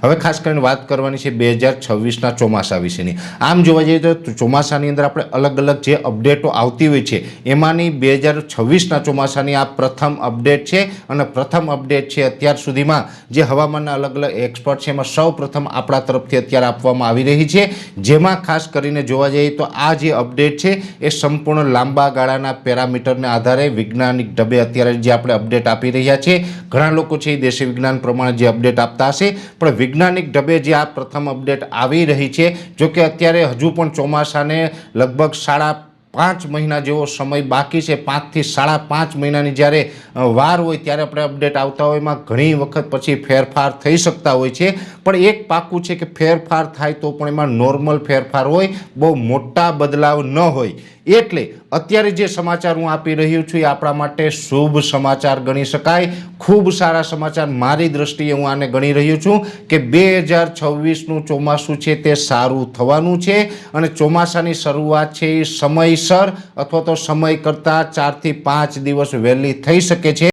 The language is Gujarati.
હવે ખાસ કરીને વાત કરવાની છે 2026ના ચોમાસા વિશેની। આમ જોવા જઈએ તો ચોમાસાની અંદર આપણે અલગ અલગ જે અપડેટો આવતી હોય છે એમાંની 2026ના ચોમાસાની આ પ્રથમ અપડેટ છે અને પ્રથમ અપડેટ છે અત્યાર સુધીમાં જે હવામાનના અલગ અલગ એક્સપર્ટ છે એમાં સૌ પ્રથમ આપણા તરફથી અત્યારે આપવામાં આવી રહી છે, જેમાં ખાસ કરીને જોવા જઈએ તો આ જે અપડેટ છે એ સંપૂર્ણ લાંબા ગાળાના પેરામીટરને આધારે વૈજ્ઞાનિક ઢબે અત્યારે જે આપણે અપડેટ આપી રહ્યા છે। ઘણા લોકો છે એ દેશી વિજ્ઞાન પ્રમાણે જે અપડેટ આપતા હશે, પણ વૈજ્ઞાનિક ઢબે જે આ પ્રથમ અપડેટ આવી રહી છે, જો કે અત્યારે હજુ પણ ચોમાસાને લગભગ 5.5 મહિના જેવો સમય બાકી છે। 5 થી 5.5 મહિનાની જ્યારે વાર હોય ત્યારે આપણે અપડેટ આવતા હોય, એમાં ઘણી વખત પછી ફેરફાર થઈ શકતા હોય છે, પણ એક પાકું છે કે ફેરફાર થાય તો પણ એમાં નોર્મલ ફેરફાર હોય, બહુ મોટા બદલાવ ન હોય। એટલે અત્યારે જે સમાચાર હું આપી રહ્યો છું એ આપણા માટે શુભ સમાચાર ગણી શકાય, ખૂબ સારા સમાચાર મારી દ્રષ્ટિએ હું આને ગણી રહ્યો છું કે 2026નું ચોમાસું છે તે સારું થવાનું છે અને ચોમાસાની શરૂઆત છે એ સમયસર અથવા તો સમય કરતાં 4 થી 5 દિવસ વહેલી થઈ શકે છે।